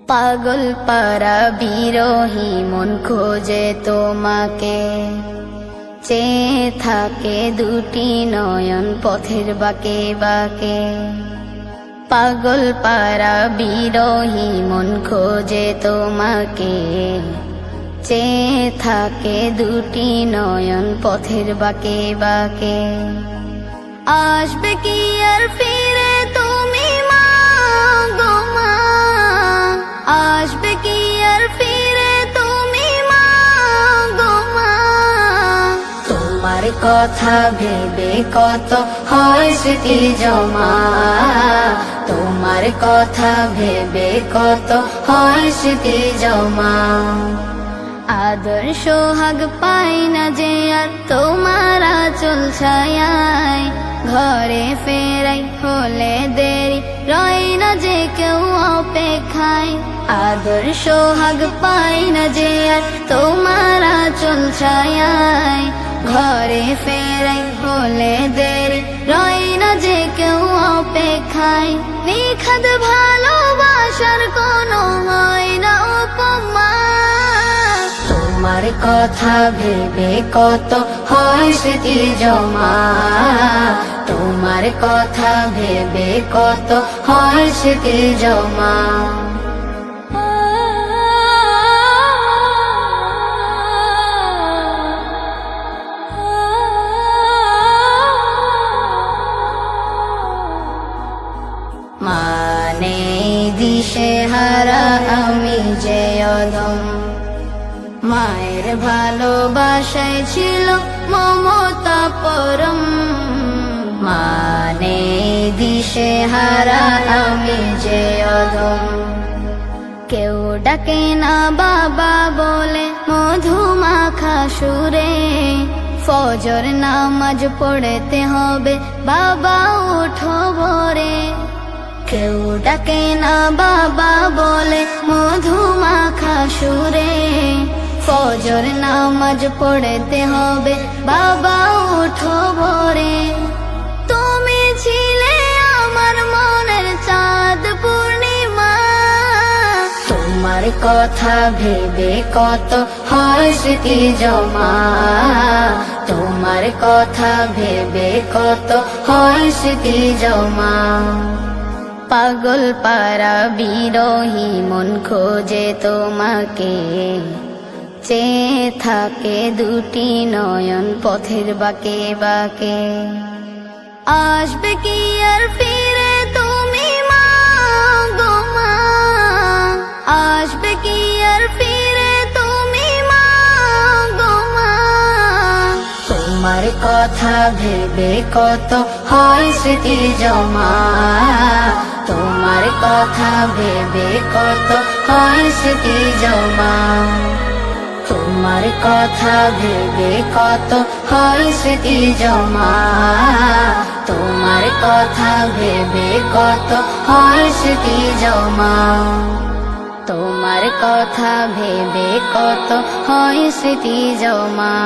পাগল পারা বিরহী মন খোঁজে তোমাকে, চেয়ে থাকে দুটি নয়ন পথের বাঁকে বাঁকে। পাগল পারা বিরহী মন খোঁজে তোমাকে, চেয়ে থাকে দুটি নয়ন পথের বাঁকে বাঁকে। আসবে কি আর ফিরে তুমি মা গো মা, আসবে কি আর ফিরে তুমি মা গো মা। তোমার কথা ভেবে কত হয় স্মৃতি জমা, তোমার কথা ভেবে কত হয় স্মৃতি জমা। আদর সোহাগ পাই না যে আর তোমার আঁচল ছায়ায়, ঘরে ফেরাই হলে দেরি রয় না যে কেউ অপেক্ষায়। আদর সোহাগ পাই না যে আর তোমার আঁচল ছায়ায়, ঘরে ফেরাই হলে দেরি রয় না যে কেউ অপেক্ষায়। নিখাদ ভালোবাসার কোনো হয় না উপমা, তোমার কথা ভেবে কত হয় স্মৃতি জমা, তোমার কথা ভেবে কত হয় স্মৃতি জমা। মানে দিশে হারা আমি যে অধম, মায়ের ভালোবাসায় ছিল মমতা পরম। মানে দিশে হারা আমি যে অধম, কেউ ডাকে না বাবা বলে মধুমাখা সুরে। ফজর নামাজ পড়তে হবে বাবা উঠো ভোরে, কেউ ডাকে না বাবা বলে মধুমাখা সুরে। ফজর নামাজ পড়তে হবে বাবা উঠো ভোরে। তুমি ছিলে আমার মনের চাঁদ পূর্ণিমা, তোমার কথা ভেবে কত হয় স্মৃতি জমা, তোমার কথা ভেবে কত হয় স্মৃতি জমা। পাগল পারা বিরহী মন খোঁজে তোমাকে, চেয়ে থাকে দুটি নয়ন পথের বাঁকে বাঁকে। আসবে কি আর ফিরে তুমি মা গো মা, আসবে কি আর ফিরে তুমি মা গো মা। তোমার কথা ভেবে কত হয় স্মৃতি জমা, তোমার কথা ভেবে কত হয় স্মৃতি জমা। তোমার কথা ভেবে কত হয় স্মৃতি জমা, তোমার কথা ভেবে কত হয় স্মৃতি জমা। তোমার কথা ভেবে কত হয় স্মৃতি জমা।